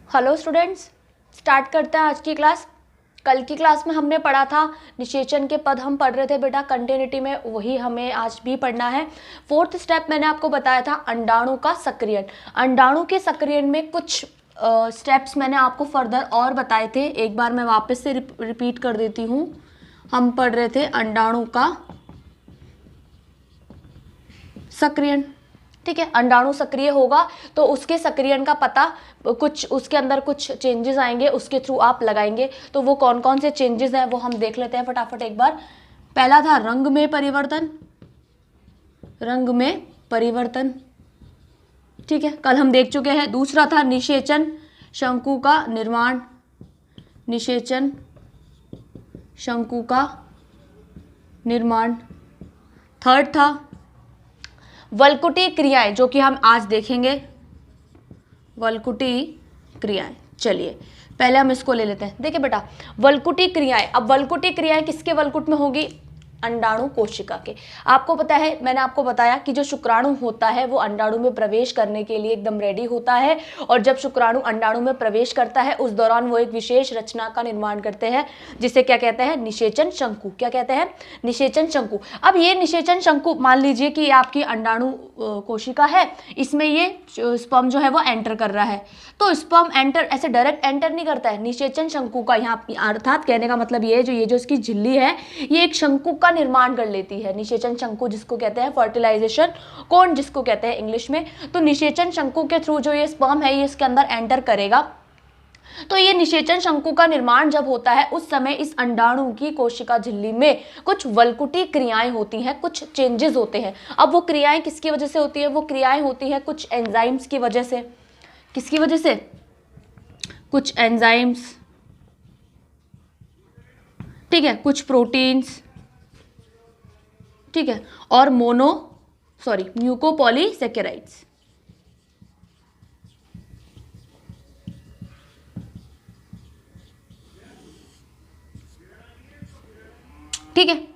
Hello students, start करते हैं आज की क्लास। कल की क्लास में हमने पढ़ा था निषेचन के पद हम पढ़ रहे थे बेटा कंटिन्यूटी में, वही हमें आज भी पढ़ना है। फोर्थ स्टेप मैंने आपको बताया था अंडाणु का सक्रियण। अंडाणु के सक्रियण में कुछ स्टेप्स मैंने आपको फर्दर और बताए थे, एक बार मैं वापस से रिपीट कर देती हूँ। हम पढ़ रहे थे अंडाणु का सक्रियण, ठीक है। अंडाणु सक्रिय होगा तो उसके सक्रियण का पता कुछ उसके अंदर कुछ चेंजेस आएंगे, उसके थ्रू आप लगाएंगे। तो वो कौन कौन से चेंजेस हैं वो हम देख लेते हैं फटाफट एक बार। पहला था रंग में परिवर्तन, रंग में परिवर्तन, ठीक है, कल हम देख चुके हैं। दूसरा था निषेचन शंकु का निर्माण, निषेचन शंकु का निर्माण। थर्ड था वल्कुटी क्रियाएं, जो कि हम आज देखेंगे, वल्कुटी क्रियाएं। चलिए पहले हम इसको ले लेते हैं। देखिए बेटा वल्कुटी क्रियाएं, अब वल्कुटी क्रियाएं किसके वल्कुट में होगी? अंडाणु कोशिका के। आपको पता है, मैंने आपको बताया कि जो शुक्राणु होता है वो अंडाणु में प्रवेश करने के लिए एकदम रेडी होता है, और जब शुक्राणु अंडाणु में प्रवेश करता है उस दौरान वो एक विशेष रचना का निर्माण करते हैं, जिसे क्या कहते हैं? निषेचन शंकु। क्या कहते हैं? निषेचन शंकु। अब ये निषेचन शंकु, मान लीजिए कि आपकी अंडाणु कोशिका है, इसमें ये स्पर्म जो है वो एंटर कर रहा है, तो स्पर्म एंटर ऐसे डायरेक्ट एंटर नहीं करता है, निषेचन शंकु का यहाँ अर्थात कहने का मतलब ये जो इसकी झिल्ली है ये एक शंकु का निर्माण कर लेती है। निषेचन शंकु जिसको कहते हैं फर्टिलाइजेशन कोन जिसको कहते हैं इंग्लिश में। तो निषेचन शंकु के थ्रू जो ये स्पर्म है ये इसके अंदर एंटर करेगा। तो ये निषेचन शंकु का निर्माण जब होता है उस समय इस अंडाणु की कोशिका झिल्ली में कुछ वल्कुटी क्रियाएं होती हैं, कुछ चेंजेस होते हैं। अब वो क्रियाएं किसकी वजह से होती है? वो क्रियाएं होती हैं कुछ एंजाइम्स की वजह से। किसकी वजह से? कुछ एंजाइम्स, ठीक है, कुछ प्रोटीन्स, ठीक है, और म्यूकोपॉलीसेकेराइड्स, ठीक है।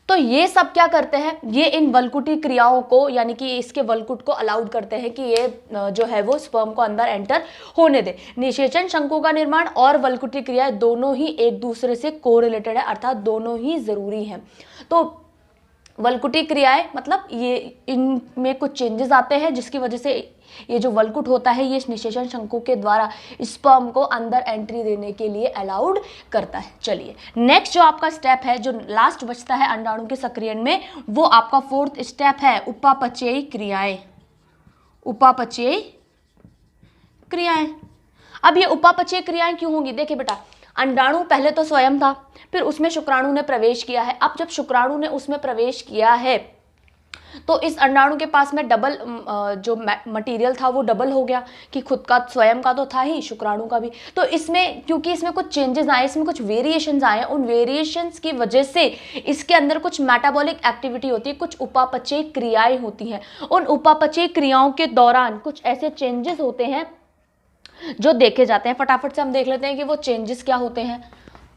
तो ये सब क्या करते हैं? ये इन वल्कुटी क्रियाओं को, यानी कि इसके वल्कुट को अलाउड करते हैं कि ये जो है वो स्पर्म को अंदर एंटर होने दे। निषेचन शंकु का निर्माण और वल्कुटी क्रियाएं दोनों ही एक दूसरे से कोरिलेटेड है, अर्थात दोनों ही जरूरी हैं। तो वल्कुटी क्रियाएं मतलब ये इनमें कुछ चेंजेस आते हैं जिसकी वजह से ये जो वल्कुट होता है ये निषेचन शंकु के द्वारा स्पर्म को अंदर एंट्री देने के लिए अलाउड करता है। चलिए नेक्स्ट जो आपका स्टेप है, जो लास्ट बचता है अंडाणु के सक्रियण में, वो आपका फोर्थ स्टेप है उपापचयी क्रियाएं। उपापचयी क्रियाएं। अब ये उपापचयी क्रियाएं क्यों होंगी? देखिए बेटा अंडाणु पहले तो स्वयं था, फिर उसमें शुक्राणु ने प्रवेश किया है। अब जब शुक्राणु ने उसमें प्रवेश किया है तो इस अंडाणु के पास में डबल जो मटेरियल था वो डबल हो गया, कि खुद का स्वयं का तो था ही, शुक्राणु का भी। तो इसमें क्योंकि इसमें कुछ चेंजेस आए, इसमें कुछ वेरिएशंस आए, उन वेरिएशंस की वजह से इसके अंदर कुछ मेटाबॉलिक एक्टिविटी होती है, कुछ उपापचयी क्रियाएं होती हैं। उन उपापचयी क्रियाओं के दौरान कुछ ऐसे चेंजेस होते हैं जो देखे जाते हैं। फटाफट से हम देख लेते हैं कि वो चेंजेस क्या होते हैं।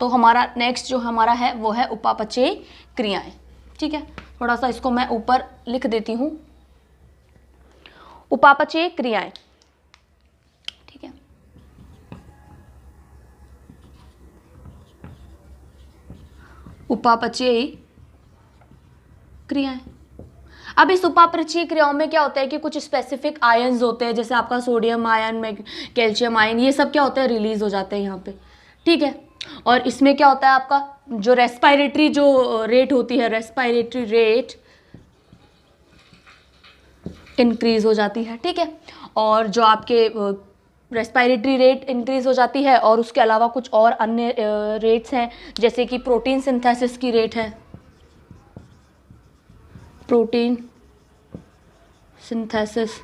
तो हमारा नेक्स्ट जो हमारा है वो है उपापचयी क्रियाएं, ठीक है। थोड़ा सा इसको मैं ऊपर लिख देती हूं, उपापचयी क्रियाएं, ठीक है। उपापचयी क्रियाएं। अब इस उपापचयी क्रियाओं में क्या होता है कि कुछ स्पेसिफिक आयन्स होते हैं, जैसे आपका सोडियम आयन, कैल्शियम आयन, ये सब क्या होता है? रिलीज हो जाते हैं यहाँ पे, ठीक है। और इसमें क्या होता है आपका जो रेस्पिरेटरी जो रेट होती है, रेस्पिरेटरी रेट इंक्रीज हो जाती है, ठीक है। और जो आपके रेस्पिरेटरी रेट इंक्रीज हो जाती है, और उसके अलावा कुछ और अन्य रेट्स हैं, जैसे कि प्रोटीन सिंथेसिस की रेट है, प्रोटीन सिंथेसिस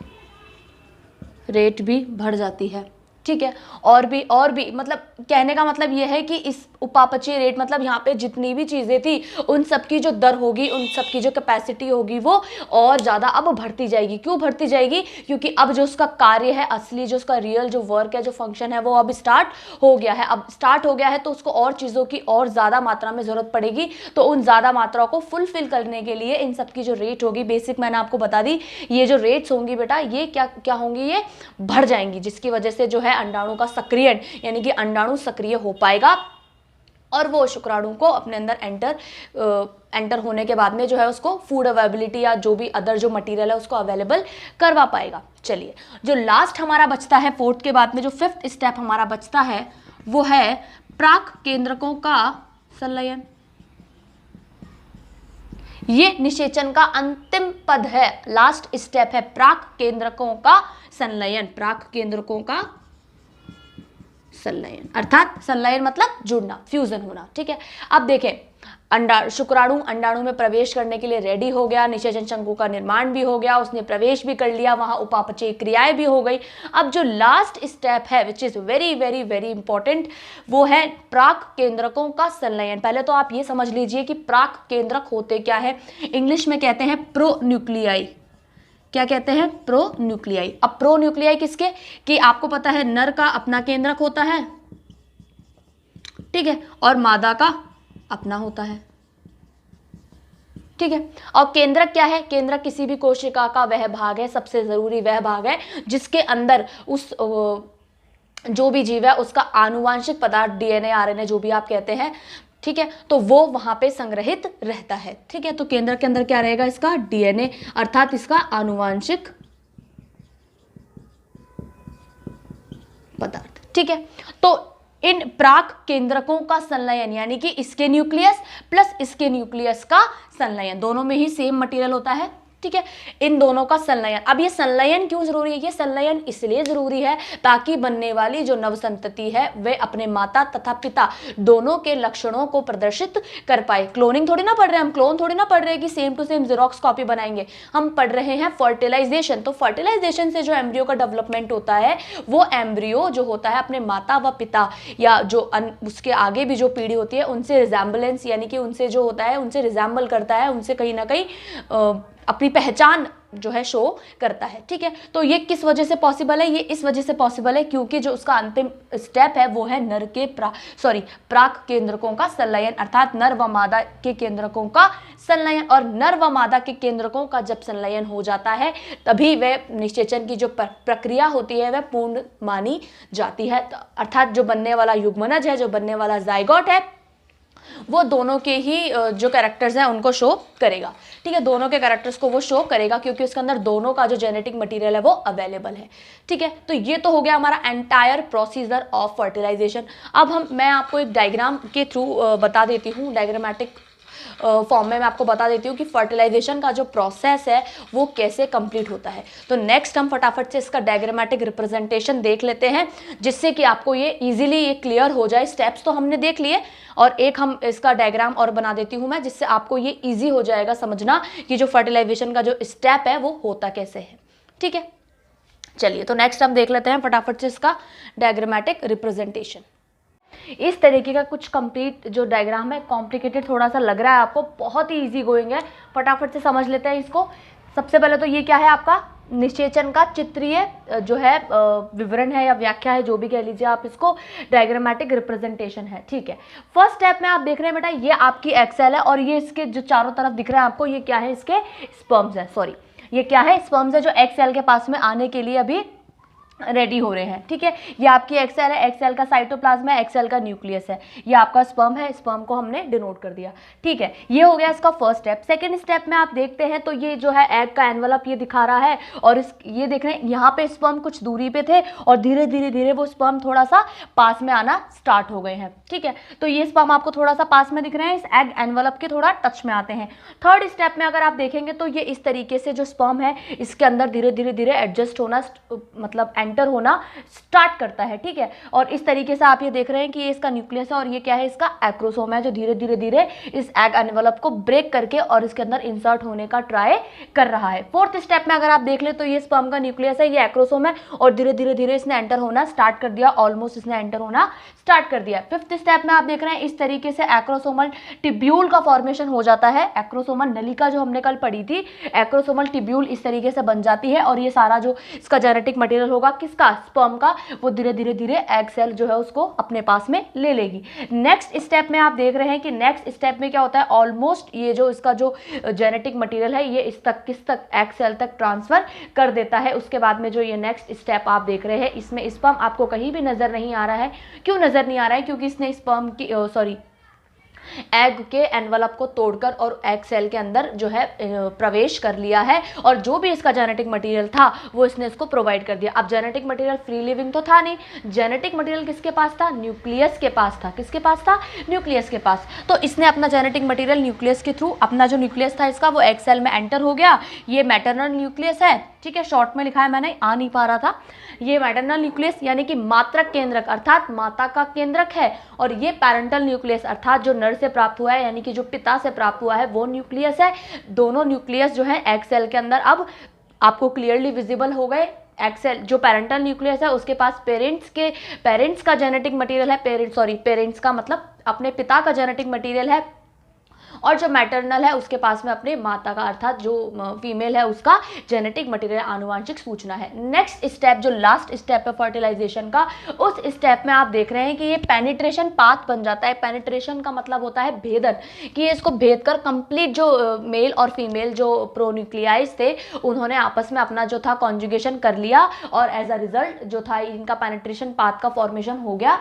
रेट भी बढ़ जाती है, ठीक है। और भी मतलब कहने का मतलब ये है कि इस उपापचय रेट मतलब यहाँ पे जितनी भी चीजें थी उन सबकी जो दर होगी, उन सबकी जो कैपेसिटी होगी वो और ज्यादा अब बढ़ती जाएगी। क्यों बढ़ती जाएगी? क्योंकि अब जो उसका कार्य है, असली जो उसका रियल जो वर्क है, जो फंक्शन है, वो अब स्टार्ट हो गया है। अब स्टार्ट हो गया है तो उसको और चीजों की और ज्यादा मात्रा में जरूरत पड़ेगी। तो उन ज्यादा मात्रा को फुलफिल करने के लिए इन सबकी जो रेट होगी, बेसिक मैंने आपको बता दी, ये जो रेट्स होंगी बेटा ये क्या क्या होंगी, ये बढ़ जाएंगी, जिसकी वजह से जो है अंडाणु का सक्रियण यानी कि अंडाणु सक्रिय हो पाएगा और वो शुक्राणु को अपने अंदर एंटर होने के बाद में जो है उसको फूड अवेलेबिलिटी या जो भी अदर जो मटेरियल है उसको अवेलेबल करवा पाएगा। चलिए, जो लास्ट हमारा बचता है फोर्थ के बाद में, जो फिफ्थ स्टेप हमारा बचता है वो है प्राक केंद्रकों का संलयन। ये निषेचन का अंतिम पद है, लास्ट स्टेप है प्राक केंद्रकों का संलयन। प्राक केंद्रकों का संलयन अर्थात संलयन मतलब जुड़ना, फ्यूजन होना। ठीक है, अब देखें शुक्राणु अंडाणु में प्रवेश करने के लिए रेडी हो गया, निषेचन शंकु का निर्माण भी हो गया, उसने प्रवेश भी कर लिया, वहां उपापचय क्रियाएं भी हो गई। अब जो लास्ट स्टेप है which is very very very important, वो है प्राक केंद्रकों का संलयन। पहले तो आप ये समझ लीजिए कि प्राक केंद्रक होते क्या है। इंग्लिश में कहते हैं प्रोन्यूक्लियाई। क्या कहते हैं? प्रोन्यूक्लियाई। अब प्रोन्यूक्लियाई किसके? कि आपको पता है नर का अपना केंद्रक होता है, ठीक है, और मादा का अपना होता है। ठीक है, और केंद्रक क्या है? केंद्रक किसी भी कोशिका का वह भाग है, सबसे जरूरी वह भाग है जिसके अंदर उस जो भी जीव है उसका आनुवांशिक पदार्थ, डीएनए आरएनए जो भी आप कहते हैं, ठीक है, तो वो वहां पे संग्रहित रहता है। ठीक है, तो केंद्र के अंदर क्या रहेगा? इसका डीएनए अर्थात इसका आनुवांशिक पदार्थ। ठीक है, तो इन प्राक केंद्रकों का संलयन यानी कि इसके न्यूक्लियस प्लस इसके न्यूक्लियस का संलयन, दोनों में ही सेम मटेरियल होता है। ठीक है, इन दोनों का संलयन। अब ये संलयन क्यों जरूरी है? ये संलयन इसलिए जरूरी है ताकि बनने वाली जो नवसंतति है वे अपने माता तथा पिता दोनों के लक्षणों को प्रदर्शित कर पाए। क्लोनिंग थोड़ी ना पढ़ रहे हैं हम, क्लोन थोड़ी ना पढ़ रहे हैं कि same to same xerox copy बनाएंगे, हम पढ़ रहे हैं फर्टिलाइजेशन। तो फर्टिलाइजेशन से जो एम्ब्रियो का डेवलपमेंट होता है वो एम्ब्रियो जो होता है अपने माता व पिता या जो उसके आगे भी जो पीढ़ी होती है उनसे रिजेम्बलेंस यानी कि उनसे जो होता है उनसे रिजेम्बल करता है, उनसे कहीं ना कहीं अपनी पहचान जो है शो करता है। ठीक है, तो ये किस वजह से पॉसिबल है? ये इस वजह से पॉसिबल है क्योंकि जो उसका अंतिम स्टेप है वो है नर के प्राक केंद्रकों का संलयन अर्थात नर व मादा के केंद्रकों का संलयन। और नर व मादा के केंद्रकों का जब संलयन हो जाता है तभी वह निषेचन की जो प्रक्रिया होती है वह पूर्ण मानी जाती है। अर्थात जो बनने वाला युग्मनज है, जो बनने वाला जाइगोट है, वो दोनों के ही जो कैरेक्टर्स हैं उनको शो करेगा। ठीक है, दोनों के कैरेक्टर्स को वो शो करेगा क्योंकि उसके अंदर दोनों का जो जेनेटिक मटेरियल है वो अवेलेबल है। ठीक है, तो ये तो हो गया हमारा एंटायर प्रोसीजर ऑफ फर्टिलाइजेशन। अब मैं आपको एक डायग्राम के थ्रू बता देती हूँ, डायग्रामेटिक फॉर्म में मैं आपको बता देती हूँ कि फर्टिलाइजेशन का जो प्रोसेस है वो कैसे कंप्लीट होता है। तो नेक्स्ट हम फटाफट से इसका डायग्रामेटिक रिप्रेजेंटेशन देख लेते हैं जिससे कि आपको ये इजीली ये क्लियर हो जाए। स्टेप्स तो हमने देख लिए और एक हम इसका डायग्राम और बना देती हूँ मैं जिससे आपको ये ईजी हो जाएगा समझना कि जो फर्टिलाइजेशन का जो स्टेप है वो होता कैसे है। ठीक है, चलिए तो नेक्स्ट हम देख लेते हैं फटाफट से इसका डायग्रामेटिक रिप्रेजेंटेशन। इस तरीके का कुछ कंप्लीट जो डायग्राम है, कॉम्प्लिकेटेड थोड़ा सा लग रहा है आपको, बहुत ही इजी गोइंग है, फटाफट से समझ लेते हैं इसको। सबसे पहले तो ये क्या है? आपका निषेचन का चित्रीय जो है विवरण है या व्याख्या है, जो भी कह लीजिए आप इसको, डायग्रामेटिक रिप्रेजेंटेशन है। ठीक है, फर्स्ट स्टेप में आप देख रहे हैं बेटा ये आपकी एक्सेल है और ये इसके जो चारों तरफ दिख रहा है आपको, ये क्या है? इसके स्पर्म्स है, सॉरी ये क्या है? स्पर्म्स है जो एक्सेल के पास में आने के लिए अभी रेडी हो रहे हैं। ठीक है, ये आपकी एक्सेल है, एक्सेल का साइटोप्लाज्म है, एक्सेल का न्यूक्लियस है, ये आपका स्पर्म है, स्पर्म को हमने डिनोट कर दिया। ठीक है, ये हो गया इसका फर्स्ट स्टेप। सेकंड स्टेप में आप देखते हैं तो ये जो है एग का एनवलप ये दिखा रहा है और ये देख रहे हैं यहाँ पे स्पर्म कुछ दूरी पे थे और धीरे धीरे धीरे वो स्पर्म थोड़ा सा पास में आना स्टार्ट हो गए हैं। ठीक है, तो ये स्पर्म आपको थोड़ा सा पास में दिख रहे हैं, इस एग एनवलप के थोड़ा टच में आते हैं। थर्ड स्टेप में अगर आप देखेंगे तो ये इस तरीके से जो स्पर्म है इसके अंदर धीरे धीरे धीरे एडजस्ट होना मतलब एंटर होना स्टार्ट करता है, ठीक है। और इस तरीके से आप ये देख रहे हैं कि ये इसका न्यूक्लियस है और ये क्या है, इसका एक्रोसोम है, जो धीरे धीरे धीरे इस एग एनवेलप को ब्रेक करके और इसके अंदर इंसर्ट होने का ट्राई कर रहा है। फोर्थ स्टेप में अगर आप देख ले तो ये स्पर्म का न्यूक्लियस है, ये एक्रोसोम है और धीरे धीरे धीरे इसने एंटर होना स्टार्ट कर दिया, ऑलमोस्ट इसने एंटर होना स्टार्ट कर दिया। फिफ्थ स्टेप में आप देख रहे हैं इस तरीके से एक्रोसोमल टिब्यूल का फॉर्मेशन हो जाता है। एक्रोसोमल नलिका जो हमने कल पढ़ी थी, एक्रोसोमल टिब्यूल इस तरीके से बन जाती है और ये सारा जो इसका जेनेटिक मटेरियल होगा किसका, स्पर्म का, वो धीरे धीरे धीरे एग सेल जो है उसको अपने पास में ले लेगी। नेक्स्ट स्टेप में आप देख रहे हैं कि नेक्स्ट स्टेप में क्या होता है, ऑलमोस्ट ये जो इसका जो जेनेटिक मटेरियल है ये इस तक किस तक, एग सेल तक ट्रांसफर कर देता है। उसके बाद में जो ये नेक्स्ट स्टेप आप देख रहे हैं इसमें स्पर्म आपको कहीं भी नजर नहीं आ रहा है। क्यों नजर नहीं आ रहा है, क्योंकि इसने स्पर्म की एग के एनवलप को तोड़कर और एग सेल के अंदर जो है प्रवेश कर लिया है और जो भी इसका जेनेटिक मटेरियल था वो इसने इसको प्रोवाइड कर दिया। अब जेनेटिक मटेरियल फ्री लिविंग तो था नहीं, जेनेटिक मटेरियल किसके पास था, न्यूक्लियस के पास था। किसके पास था, न्यूक्लियस के पास। तो इसने अपना जेनेटिक मटेरियल न्यूक्लियस के थ्रू, अपना जो न्यूक्लियस था इसका वो एग सेल में एंटर हो गया। ये मैटरनल न्यूक्लियस है, ठीक है, शॉर्ट में लिखा है मैंने, आ नहीं पा रहा था। ये मैटरनल न्यूक्लियस यानी कि मात्रक केंद्रक अर्थात माता का केंद्रक है और ये पैरेंटल न्यूक्लियस अर्थात जो नर से प्राप्त हुआ है यानी कि जो पिता से प्राप्त हुआ है वो न्यूक्लियस है। दोनों न्यूक्लियस जो है एग सेल के अंदर अब आपको क्लियरली विजिबल हो गए। एग सेल जो पैरेंटल न्यूक्लियस है उसके पास पेरेंट्स का जेनेटिक मटेरियल है, पेरेंट्स का मतलब अपने पिता का जेनेटिक मटेरियल है और जो मैटरनल है उसके पास में अपने माता का अर्थात जो फीमेल है उसका जेनेटिक मटेरियल, आनुवांशिक सूचना है। नेक्स्ट स्टेप जो लास्ट स्टेप है फर्टिलाइजेशन का, उस स्टेप में आप देख रहे हैं कि ये पेनिट्रेशन पाथ बन जाता है। पेनिट्रेशन का मतलब होता है भेदन, कि इसको भेद कर कंप्लीट जो मेल और फीमेल जो प्रोन्यूक्लियाइज थे उन्होंने आपस में अपना जो था कॉन्जुगेशन कर लिया और एज अ रिजल्ट जो था इनका पेनिट्रेशन पाथ का फॉर्मेशन हो गया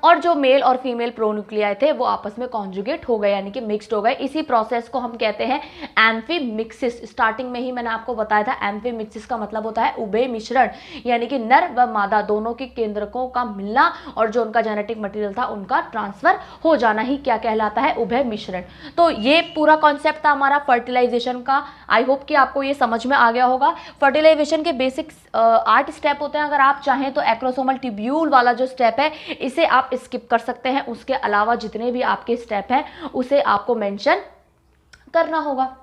और जो मेल और फीमेल प्रोन्यूक्लियाई थे वो आपस में कॉन्जुगेट हो गए यानी कि मिक्स्ड हो गए। इसी प्रोसेस को हम कहते हैं एम्फीमिक्सिस। स्टार्टिंग में ही मैंने आपको बताया था एम्फीमिक्सिस का मतलब होता है उभय मिश्रण, यानी कि नर व मादा दोनों के केंद्रकों का मिलना और जो उनका जेनेटिक मटेरियल था उनका ट्रांसफर हो जाना ही क्या कहलाता है, उभय मिश्रण। तो ये पूरा कॉन्सेप्ट था हमारा फर्टिलाइजेशन का। आई होप कि आपको ये समझ में आ गया होगा। फर्टिलाइजेशन के बेसिक 8 स्टेप होते हैं। अगर आप चाहें तो एक्रोसोमल टिब्यूल वाला जो स्टेप है इसे आप स्किप कर सकते हैं, उसके अलावा जितने भी आपके स्टेप हैं उसे आपको मेंशन करना होगा,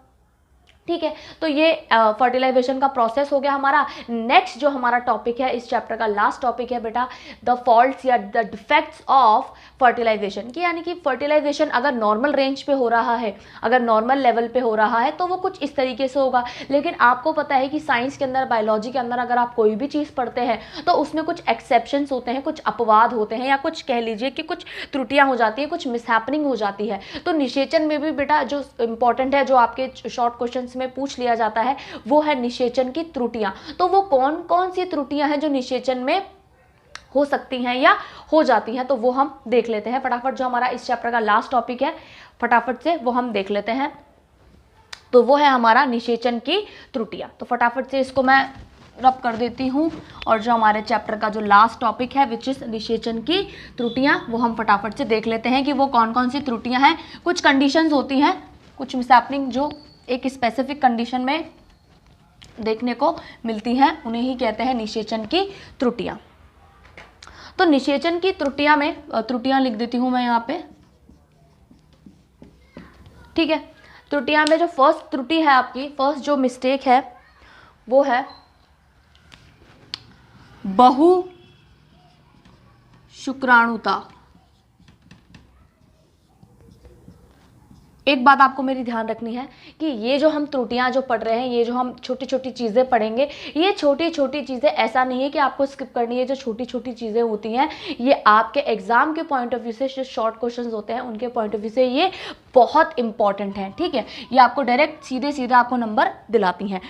ठीक है। तो ये फर्टिलाइजेशन का प्रोसेस हो गया हमारा। नेक्स्ट जो हमारा टॉपिक है इस चैप्टर का लास्ट टॉपिक है बेटा द फॉल्ट्स या द डिफेक्ट्स ऑफ फर्टिलाइजेशन, की यानी कि फर्टिलाइजेशन अगर नॉर्मल रेंज पे हो रहा है, अगर नॉर्मल लेवल पे हो रहा है तो वो कुछ इस तरीके से होगा। लेकिन आपको पता है कि साइंस के अंदर, बायोलॉजी के अंदर अगर आप कोई भी चीज़ पढ़ते हैं तो उसमें कुछ एक्सेप्शंस होते हैं, कुछ अपवाद होते हैं या कुछ कह लीजिए कि कुछ त्रुटियां हो जाती है, कुछ मिसहैपनिंग हो जाती है। तो निषेचन में भी बेटा जो इंपॉर्टेंट है, जो आपके शॉर्ट क्वेश्चन में पूछ लिया जाता है वो है निषेचन की त्रुटियां। तो वो कौन कौन सी त्रुटियां हैं जो निषेचन में हो सकती हैं या हो जाती हैं, तो वो हम देख लेते हैं फटाफट। जो हमारा इस चैप्टर का लास्ट टॉपिक है फटाफट से वो हम देख लेते हैं। तो वो है हमारा निषेचन की त्रुटियां। तो फटाफट से इसको मैं रब कर देती हूँ और जो हमारे चैप्टर का जो लास्ट टॉपिक है विच इज निषेचन की त्रुटियां, वो हम फटाफट से देख लेते हैं कि वो कौन कौन सी त्रुटियां हैं। कुछ कंडीशंस होती हैं, कुछ मिसहैपनिंग जो एक स्पेसिफिक कंडीशन में देखने को मिलती हैं, उन्हें ही कहते हैं निषेचन की त्रुटियां। तो निषेचन की त्रुटियां में त्रुटियां लिख देती हूं मैं यहाँ पे, ठीक है। त्रुटियां में जो फर्स्ट त्रुटि है आपकी, फर्स्ट जो मिस्टेक है वो है बहु शुक्राणुता। एक बात आपको मेरी ध्यान रखनी है कि ये जो हम त्रुटियां जो पढ़ रहे हैं, ये जो हम छोटी छोटी चीज़ें पढ़ेंगे, ये छोटी छोटी चीज़ें ऐसा नहीं है कि आपको स्किप करनी है। जो छोटी छोटी चीज़ें होती हैं ये आपके एग्जाम के पॉइंट ऑफ व्यू से, जो शॉर्ट क्वेश्चंस होते हैं उनके पॉइंट ऑफ व्यू से ये बहुत इंपॉर्टेंट है, ठीक है। ये आपको डायरेक्ट सीधे सीधे आपको नंबर दिलाती हैं।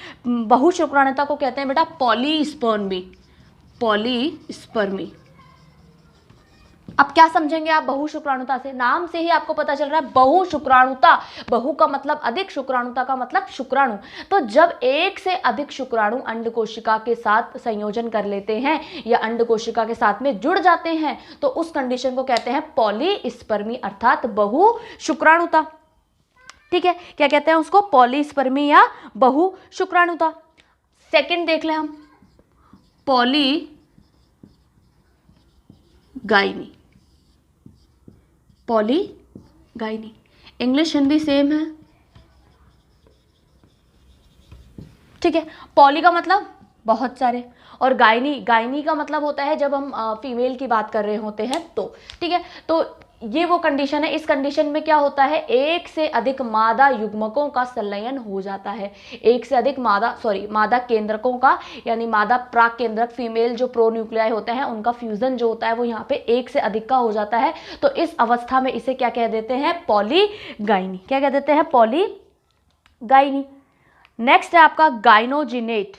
बहुशुक्राणुता को कहते हैं बेटा पॉलीस्पर्मी, पॉलीस्पर्मी। अब क्या समझेंगे आप बहुशुक्राणुता से? नाम से ही आपको पता चल रहा है बहुशुक्राणुता। बहु का मतलब अधिक, शुक्राणुता का मतलब शुक्राणु। तो जब एक से अधिक शुक्राणु अंड कोशिका के साथ संयोजन कर लेते हैं या अंड कोशिका के साथ में जुड़ जाते हैं तो उस कंडीशन को कहते हैं पॉलीस्पर्मी अर्थात बहुशुक्राणुता, ठीक है। क्या कहते हैं उसको? पॉलीस्पर्मी या बहुशुक्राणुता। सेकंड देख लें हम, polygyny, polygyny. English Hindi same है, ठीक है। पॉली का मतलब बहुत सारे, और गायनी, गायनी का मतलब होता है जब हम फीमेल की बात कर रहे होते हैं तो, ठीक है। तो ये वो कंडीशन है, इस कंडीशन में क्या होता है, एक से अधिक मादा युग्मकों का संलयन हो जाता है, एक से अधिक मादा केंद्रकों का, यानी मादा प्राक केंद्रक फीमेल जो प्रोन्यूक्लियाई होते हैं उनका फ्यूजन जो होता है वो यहाँ पे एक से अधिक का हो जाता है। तो इस अवस्था में इसे क्या कह देते हैं, पॉलीगाइनी। क्या कह देते हैं, पॉलीगाइनी। नेक्स्ट है आपका गाइनोजिनेट।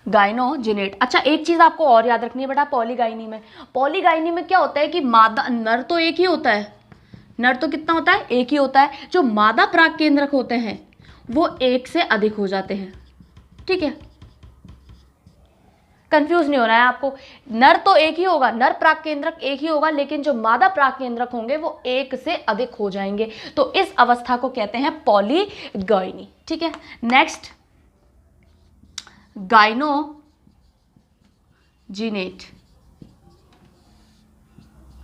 गाइनोजिनेट, अच्छा एक चीज आपको और याद रखनी है बेटा, पॉलीगाइनी में क्या होता है कि मादा, नर तो एक ही होता है, नर तो कितना होता है, एक ही होता है, जो मादा प्राक केंद्रक होते हैं वो एक से अधिक हो जाते हैं, ठीक है। कंफ्यूज नहीं होना है आपको, नर तो एक ही होगा, नर प्राक केंद्रक एक ही होगा, लेकिन जो मादा प्राक केंद्रक होंगे वो एक से अधिक हो जाएंगे, तो इस अवस्था को कहते हैं पॉलीगाइनी, ठीक है। नेक्स्ट गाइनोजिनेट।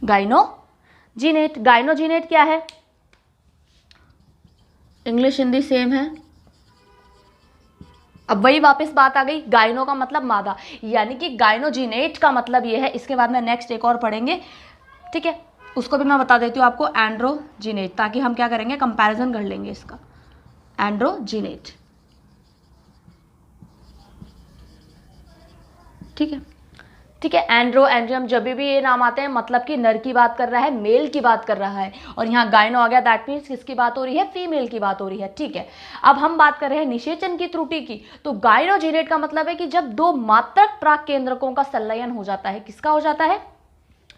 गाइनोजिनेट क्या है, इंग्लिश हिंदी सेम है। अब वही वापस बात आ गई, गाइनो का मतलब मादा, यानी कि गाइनोजिनेट का मतलब ये है, इसके बाद में नेक्स्ट एक और पढ़ेंगे, ठीक है, उसको भी मैं बता देती हूँ आपको, एंड्रोजिनेट, ताकि हम क्या करेंगे, कंपैरिजन कर लेंगे इसका। एंड्रोजिनेट, ठीक है, ठीक है। एंड्रियम जब भी ये नाम आते हैं मतलब कि नर की बात कर रहा है, मेल की बात कर रहा है, और यहाँ गाइनो आ गया, दैट मीन्स किसकी बात हो रही है, फीमेल की बात हो रही है, ठीक है। अब हम बात कर रहे हैं निषेचन की त्रुटि की, तो गाइनोजिनेट का मतलब है कि जब दो मात्रक प्राक केंद्रकों का संलयन हो जाता है, किसका हो जाता है,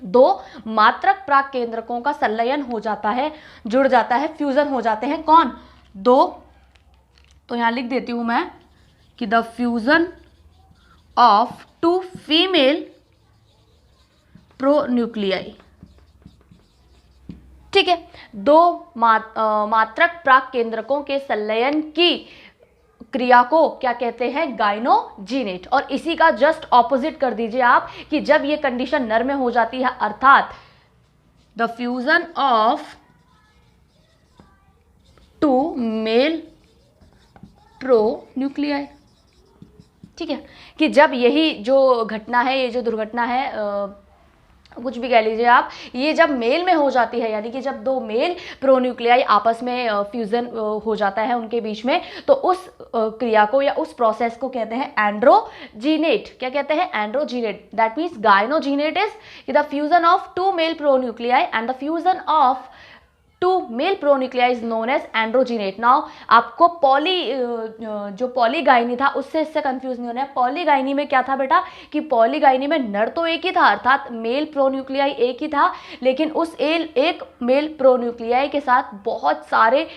दो मात्रक प्राक केंद्रकों का संलयन हो जाता है, जुड़ जाता है, फ्यूजन हो जाते हैं, कौन, दो, तो यहां लिख देती हूं मैं कि the fusion of two female pronuclei, ठीक है। दो मात्रक प्राक केंद्रकों के संलयन की क्रिया को क्या कहते हैं, गाइनोजिनेट। और इसी का जस्ट ऑपोजिट कर दीजिए आप, कि जब ये कंडीशन नर में हो जाती है, अर्थात the fusion of two male pronuclei, ठीक है, कि जब यही जो घटना है, ये जो दुर्घटना है, कुछ भी कह लीजिए आप, ये जब मेल में हो जाती है, यानी कि जब दो मेल प्रोन्यूक्लियाई आपस में फ्यूजन हो जाता है उनके बीच में, तो उस क्रिया को या उस प्रोसेस को कहते हैं एंड्रोजिनेट। क्या कहते हैं, androgenate. That means gynogenate is the fusion of two male pronuclei and the fusion of two male pronuclei is known as androgenate. Now आपको जो पॉलीगाइनी था उससे इससे कंफ्यूज नहीं होना है। पॉलीगाइनी में क्या था बेटा, कि पॉलीगाइनी में नर तो एक ही था, अर्थात मेल प्रोन्यूक्लियाई एक ही था, लेकिन उस एक मेल प्रोन्यूक्लियाई के साथ बहुत सारे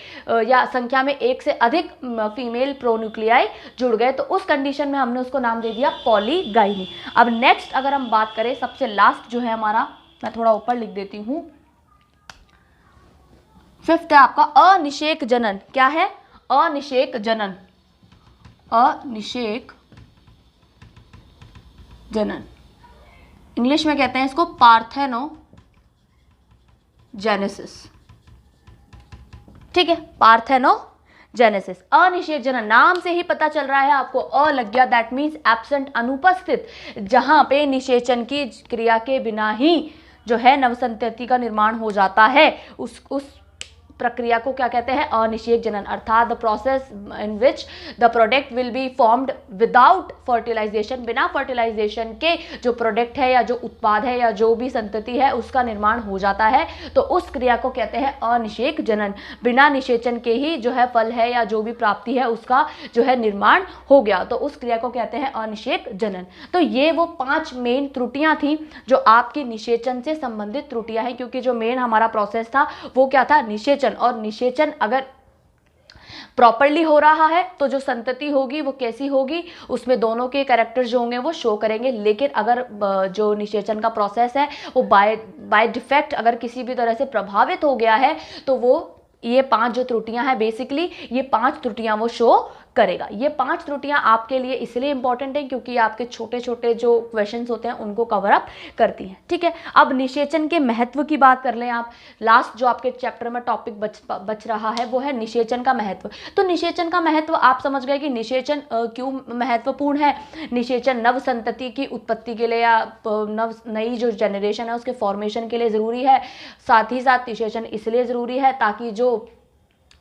या संख्या में एक से अधिक फीमेल प्रोन्यूक्लियाई जुड़ गए, तो उस कंडीशन में हमने उसको नाम दे दिया पॉलीगाइनी। अब नेक्स्ट अगर हम बात करें, सबसे लास्ट जो है हमारा, मैं थोड़ा ऊपर लिख देती हूँ, फिफ्थ है आपका अनिषेक जनन। क्या है, अनिषेक जनन। अनिषेक जनन, इंग्लिश में कहते हैं इसको पार्थेनोजेनेसिस, ठीक है, पार्थेनोजेनेसिस। अनिषेक जनन, नाम से ही पता चल रहा है आपको, अ लग गया, दैट मीन्स एब्सेंट, अनुपस्थित, जहां पे निषेचन की क्रिया के बिना ही जो है नवसंतति का निर्माण हो जाता है, उस प्रक्रिया को क्या कहते हैं, अनिषेक जनन, अर्थात the process in which the product will be formed without fertilization, बिना फर्टिलाइजेशन के जो प्रोडक्ट है या जो उत्पाद है या जो भी संतति है उसका निर्माण हो जाता है, तो उस क्रिया को कहते हैं अनिषेक जनन। बिना निषेचन के ही जो है फल है या जो भी प्राप्ति है उसका जो है निर्माण हो गया, तो उस क्रिया को कहते हैं अनिषेक जनन। तो ये वो 5 मेन त्रुटियां थी जो आपकी निषेचन से संबंधित त्रुटियां हैं, क्योंकि जो मेन हमारा प्रोसेस था वो क्या था, निषेचन। और निषेचन अगर प्रॉपरली हो रहा है तो जो संतति होगी वो कैसी होगी, उसमें दोनों के कैरेक्टर्स जो होंगे वो शो करेंगे। लेकिन अगर जो निषेचन का प्रोसेस है वो बाय डिफेक्ट अगर किसी भी तरह से प्रभावित हो गया है, तो वो ये 5 जो त्रुटियां हैं, बेसिकली ये 5 त्रुटियां वो शो करेगा। ये 5 त्रुटियां आपके लिए इसलिए इंपॉर्टेंट है क्योंकि आपके छोटे छोटे जो क्वेश्चंस होते हैं उनको कवर अप करती हैं। ठीक है, अब निषेचन के महत्व की बात कर लें आप। लास्ट जो आपके चैप्टर में टॉपिक बच रहा है वो है निषेचन का महत्व। तो निषेचन का महत्व आप समझ गए कि निषेचन क्यों महत्वपूर्ण है। निषेचन नव संतति की उत्पत्ति के लिए या नई जो जनरेशन है उसके फॉर्मेशन के लिए ज़रूरी है। साथ ही साथ निषेचन इसलिए ज़रूरी है ताकि जो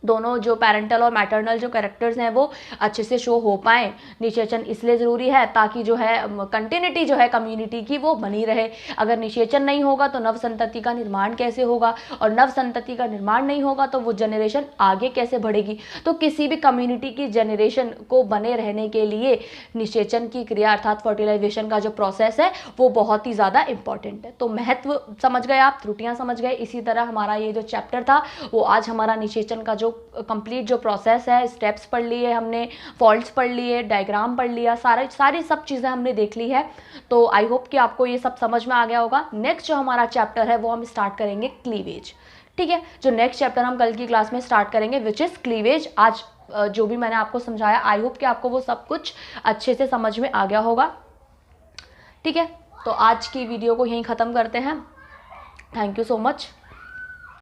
दोनों जो पैरेंटल और मैटरनल जो कैरेक्टर्स हैं वो अच्छे से शो हो पाएँ। निषेचन इसलिए ज़रूरी है ताकि जो है कंटिन्यूटी जो है कम्युनिटी की वो बनी रहे। अगर निषेचन नहीं होगा तो नव संतति का निर्माण कैसे होगा, और नव संतति का निर्माण नहीं होगा तो वो जनरेशन आगे कैसे बढ़ेगी। तो किसी भी कम्युनिटी की जनरेशन को बने रहने के लिए निषेचन की क्रिया अर्थात फर्टिलाइजेशन का जो प्रोसेस है वो बहुत ही ज़्यादा इंपॉर्टेंट है। तो महत्व समझ गए आप, त्रुटियाँ समझ गए। इसी तरह हमारा ये जो चैप्टर था वो आज हमारा निषेचन का जो कंप्लीट जो प्रोसेस है, स्टेप्स पढ़ लिए हमने, फॉल्ट्स पढ़ लिए, डायग्राम पढ़ लिया, सारी सब चीज़ें हमने देख ली है। तो आई होप कि आपको ये सब समझ में आ गया होगा। नेक्स्ट जो हमारा चैप्टर है वो हम स्टार्ट करेंगे क्लीवेज। ठीक है, जो नेक्स्ट चैप्टर हम कल की क्लास में स्टार्ट करेंगे विच इज़ क्लीवेज। आज जो भी मैंने आपको समझाया आई होप कि आपको वो सब कुछ अच्छे से समझ में आ गया होगा। ठीक है, तो आज की वीडियो को यहीं ख़त्म करते हैं। Thank you so much.